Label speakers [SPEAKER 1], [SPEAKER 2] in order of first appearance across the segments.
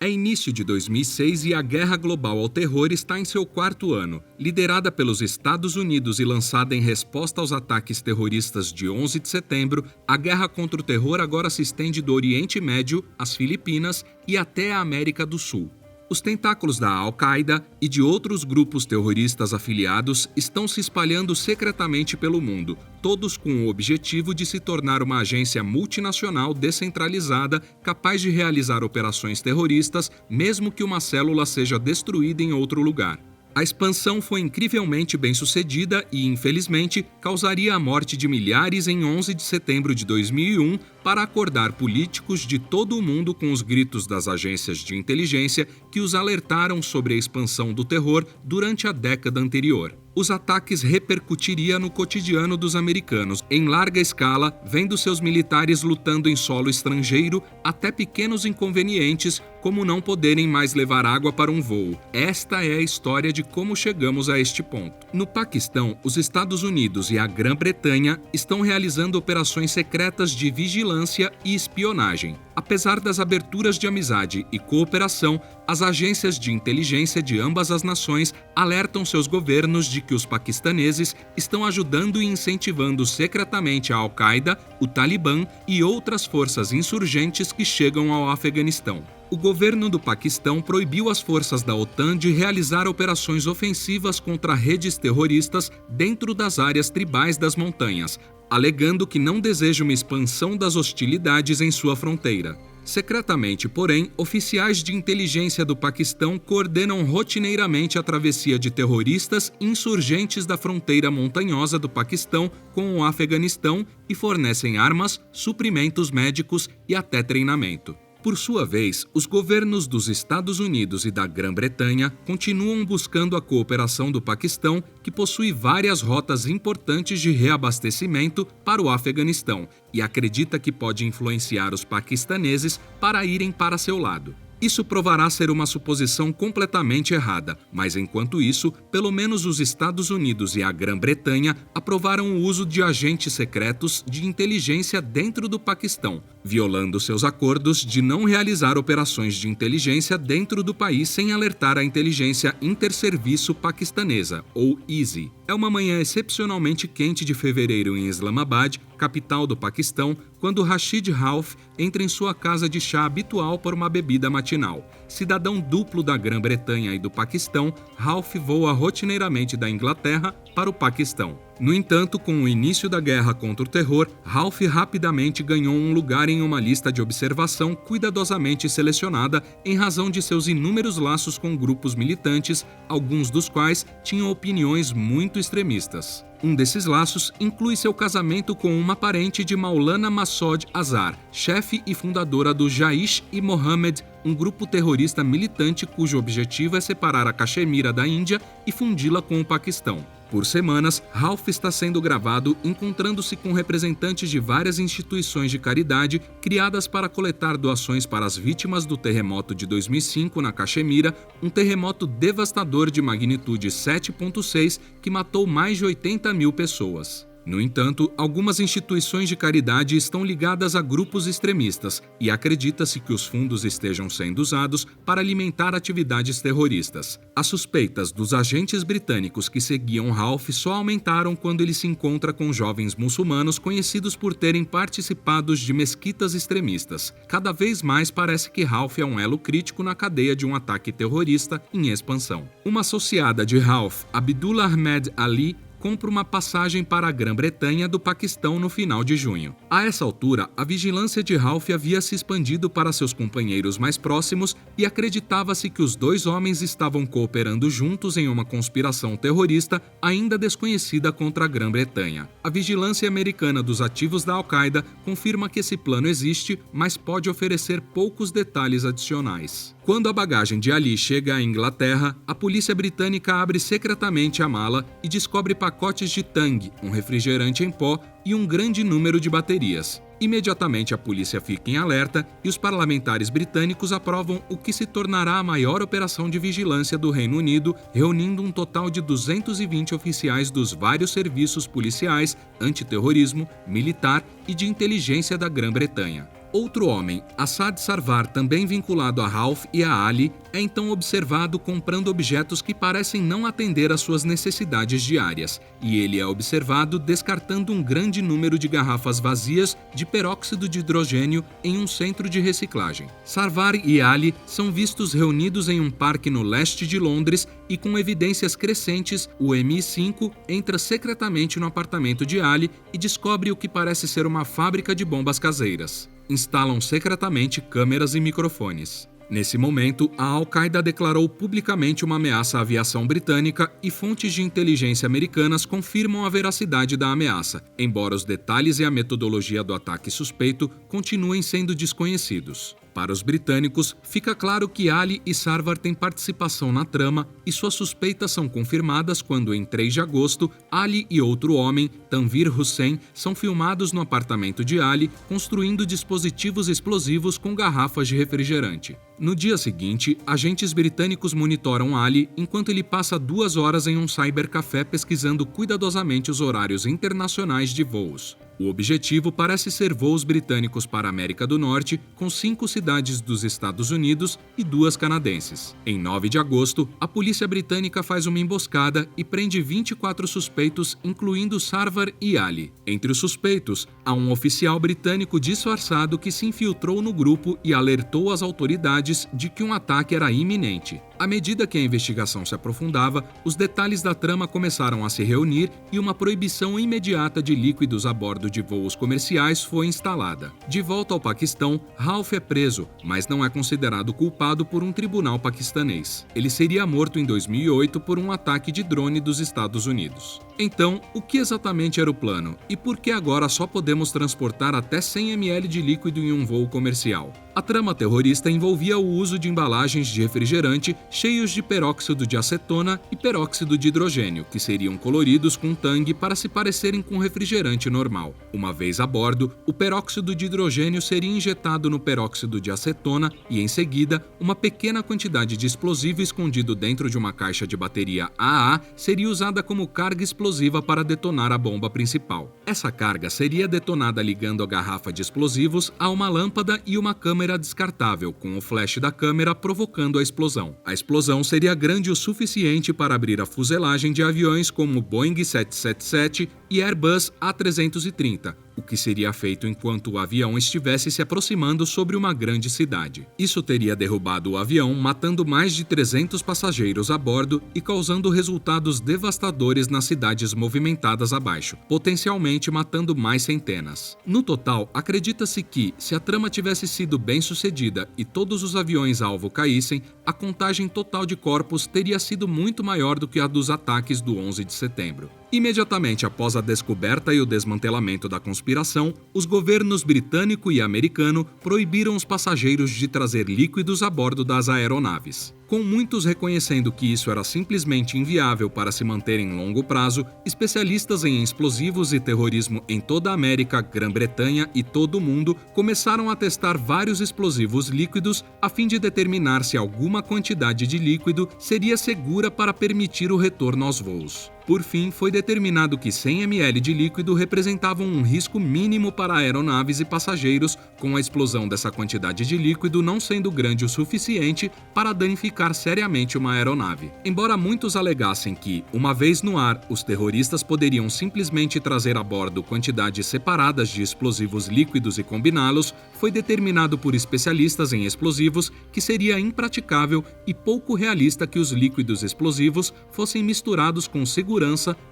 [SPEAKER 1] É início de 2006 e a guerra global ao terror está em seu quarto ano. Liderada pelos Estados Unidos e lançada em resposta aos ataques terroristas de 11 de setembro, a guerra contra o terror agora se estende do Oriente Médio, às Filipinas e até a América do Sul. Os tentáculos da Al-Qaeda e de outros grupos terroristas afiliados estão se espalhando secretamente pelo mundo, todos com o objetivo de se tornar uma agência multinacional descentralizada capaz de realizar operações terroristas, mesmo que uma célula seja destruída em outro lugar. A expansão foi incrivelmente bem-sucedida e, infelizmente, causaria a morte de milhares em 11 de setembro de 2001 para acordar políticos de todo o mundo com os gritos das agências de inteligência que os alertaram sobre a expansão do terror durante a década anterior. Os ataques repercutiriam no cotidiano dos americanos, em larga escala, vendo seus militares lutando em solo estrangeiro, até pequenos inconvenientes, como não poderem mais levar água para um voo. Esta é a história de como chegamos a este ponto. No Paquistão, os Estados Unidos e a Grã-Bretanha estão realizando operações secretas de vigilância e espionagem. Apesar das aberturas de amizade e cooperação, as agências de inteligência de ambas as nações alertam seus governos de que os paquistaneses estão ajudando e incentivando secretamente a Al-Qaeda, o Talibã e outras forças insurgentes que chegam ao Afeganistão. O governo do Paquistão proibiu as forças da OTAN de realizar operações ofensivas contra redes terroristas dentro das áreas tribais das montanhas, alegando que não deseja uma expansão das hostilidades em sua fronteira. Secretamente, porém, oficiais de inteligência do Paquistão coordenam rotineiramente a travessia de terroristas insurgentes da fronteira montanhosa do Paquistão com o Afeganistão e fornecem armas, suprimentos médicos e até treinamento. Por sua vez, os governos dos Estados Unidos e da Grã-Bretanha continuam buscando a cooperação do Paquistão, que possui várias rotas importantes de reabastecimento para o Afeganistão e acredita que pode influenciar os paquistaneses para irem para seu lado. Isso provará ser uma suposição completamente errada, mas enquanto isso, pelo menos os Estados Unidos e a Grã-Bretanha aprovaram o uso de agentes secretos de inteligência dentro do Paquistão, violando seus acordos de não realizar operações de inteligência dentro do país sem alertar a inteligência interserviço paquistanesa, ou ISI. É uma manhã excepcionalmente quente de fevereiro em Islamabad, capital do Paquistão, quando Rashid Rauf entra em sua casa de chá habitual para uma bebida matinal. Cidadão duplo da Grã-Bretanha e do Paquistão, Rauf voa rotineiramente da Inglaterra para o Paquistão. No entanto, com o início da guerra contra o terror, Rauf rapidamente ganhou um lugar em uma lista de observação cuidadosamente selecionada em razão de seus inúmeros laços com grupos militantes, alguns dos quais tinham opiniões muito extremistas. Um desses laços inclui seu casamento com uma parente de Maulana Masood Azhar, chefe e fundadora do Jaish-e-Mohammed, um grupo terrorista militante cujo objetivo é separar a Caxemira da Índia e fundi-la com o Paquistão. Por semanas, Rauf está sendo gravado encontrando-se com representantes de várias instituições de caridade criadas para coletar doações para as vítimas do terremoto de 2005 na Caxemira, um terremoto devastador de magnitude 7.6 que matou mais de 80 mil pessoas. No entanto, algumas instituições de caridade estão ligadas a grupos extremistas e acredita-se que os fundos estejam sendo usados para alimentar atividades terroristas. As suspeitas dos agentes britânicos que seguiam Rauf só aumentaram quando ele se encontra com jovens muçulmanos conhecidos por terem participado de mesquitas extremistas. Cada vez mais parece que Rauf é um elo crítico na cadeia de um ataque terrorista em expansão. Uma associada de Rauf, Abdullah Ahmed Ali, compra uma passagem para a Grã-Bretanha do Paquistão no final de junho. A essa altura, a vigilância de Rauf havia se expandido para seus companheiros mais próximos e acreditava-se que os dois homens estavam cooperando juntos em uma conspiração terrorista ainda desconhecida contra a Grã-Bretanha. A vigilância americana dos ativos da Al-Qaeda confirma que esse plano existe, mas pode oferecer poucos detalhes adicionais. Quando a bagagem de Ali chega à Inglaterra, a polícia britânica abre secretamente a mala e descobre pacotes de Tang, um refrigerante em pó, e um grande número de baterias. Imediatamente a polícia fica em alerta e os parlamentares britânicos aprovam o que se tornará a maior operação de vigilância do Reino Unido, reunindo um total de 220 oficiais dos vários serviços policiais, antiterrorismo, militar e de inteligência da Grã-Bretanha. Outro homem, Assad Sarvar, também vinculado a Rauf e a Ali, é então observado comprando objetos que parecem não atender às suas necessidades diárias, e ele é observado descartando um grande número de garrafas vazias de peróxido de hidrogênio em um centro de reciclagem. Sarvar e Ali são vistos reunidos em um parque no leste de Londres e, com evidências crescentes, o MI5 entra secretamente no apartamento de Ali e descobre o que parece ser uma fábrica de bombas caseiras. Instalam secretamente câmeras e microfones. Nesse momento, a Al-Qaeda declarou publicamente uma ameaça à aviação britânica e fontes de inteligência americanas confirmam a veracidade da ameaça, embora os detalhes e a metodologia do ataque suspeito continuem sendo desconhecidos. Para os britânicos, fica claro que Ali e Sarvar têm participação na trama e suas suspeitas são confirmadas quando, em 3 de agosto, Ali e outro homem, Tanvir Hussein, são filmados no apartamento de Ali construindo dispositivos explosivos com garrafas de refrigerante. No dia seguinte, agentes britânicos monitoram Ali enquanto ele passa 2 horas em um cybercafé pesquisando cuidadosamente os horários internacionais de voos. O objetivo parece ser voos britânicos para a América do Norte, com 5 cidades dos Estados Unidos e 2 canadenses. Em 9 de agosto, a polícia britânica faz uma emboscada e prende 24 suspeitos, incluindo Sarvar e Ali. Entre os suspeitos, há um oficial britânico disfarçado que se infiltrou no grupo e alertou as autoridades de que um ataque era iminente. À medida que a investigação se aprofundava, os detalhes da trama começaram a se reunir e uma proibição imediata de líquidos a bordo de voos comerciais foi instalada. De volta ao Paquistão, Rauf é preso, mas não é considerado culpado por um tribunal paquistanês. Ele seria morto em 2008 por um ataque de drone dos Estados Unidos. Então, o que exatamente era o plano? E por que agora só podemos transportar até 100 ml de líquido em um voo comercial? A trama terrorista envolvia o uso de embalagens de refrigerante cheios de peróxido de acetona e peróxido de hidrogênio, que seriam coloridos com tangue para se parecerem com refrigerante normal. Uma vez a bordo, o peróxido de hidrogênio seria injetado no peróxido de acetona e, em seguida, uma pequena quantidade de explosivo escondido dentro de uma caixa de bateria AA seria usada como carga explosiva para detonar a bomba principal. Essa carga seria detonada ligando a garrafa de explosivos a uma lâmpada e uma câmera descartável, com o flash da câmera provocando a explosão. A explosão seria grande o suficiente para abrir a fuselagem de aviões como Boeing 777 e Airbus A330, o que seria feito enquanto o avião estivesse se aproximando sobre uma grande cidade. Isso teria derrubado o avião, matando mais de 300 passageiros a bordo e causando resultados devastadores nas cidades movimentadas abaixo, potencialmente matando mais centenas. No total, acredita-se que, se a trama tivesse sido bem sucedida e todos os aviões-alvo caíssem, a contagem total de corpos teria sido muito maior do que a dos ataques do 11 de setembro. Imediatamente após a descoberta e o desmantelamento da conspiração, os governos britânico e americano proibiram os passageiros de trazer líquidos a bordo das aeronaves. Com muitos reconhecendo que isso era simplesmente inviável para se manter em longo prazo, especialistas em explosivos e terrorismo em toda a América, Grã-Bretanha e todo o mundo começaram a testar vários explosivos líquidos a fim de determinar se alguma quantidade de líquido seria segura para permitir o retorno aos voos. Por fim, foi determinado que 100 ml de líquido representavam um risco mínimo para aeronaves e passageiros, com a explosão dessa quantidade de líquido não sendo grande o suficiente para danificar seriamente uma aeronave. Embora muitos alegassem que, uma vez no ar, os terroristas poderiam simplesmente trazer a bordo quantidades separadas de explosivos líquidos e combiná-los, foi determinado por especialistas em explosivos que seria impraticável e pouco realista que os líquidos explosivos fossem misturados com segurança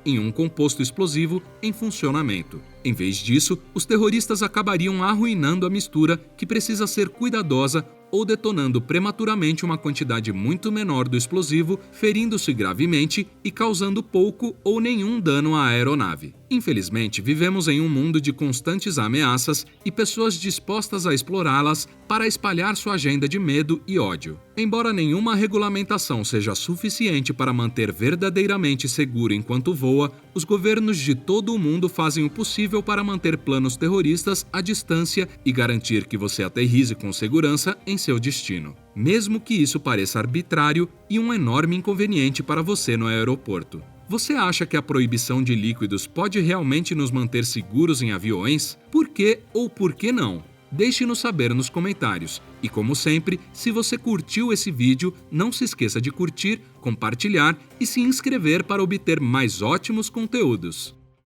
[SPEAKER 1] em um composto explosivo em funcionamento. Em vez disso, os terroristas acabariam arruinando a mistura, que precisa ser cuidadosa, ou detonando prematuramente uma quantidade muito menor do explosivo, ferindo-se gravemente e causando pouco ou nenhum dano à aeronave. Infelizmente, vivemos em um mundo de constantes ameaças e pessoas dispostas a explorá-las para espalhar sua agenda de medo e ódio. Embora nenhuma regulamentação seja suficiente para manter verdadeiramente seguro enquanto voa, os governos de todo o mundo fazem o possível para manter planos terroristas à distância e garantir que você aterrize com segurança em seu destino, mesmo que isso pareça arbitrário e um enorme inconveniente para você no aeroporto. Você acha que a proibição de líquidos pode realmente nos manter seguros em aviões? Por quê ou por que não? Deixe-nos saber nos comentários. E como sempre, se você curtiu esse vídeo, não se esqueça de curtir, compartilhar e se inscrever para obter mais ótimos conteúdos.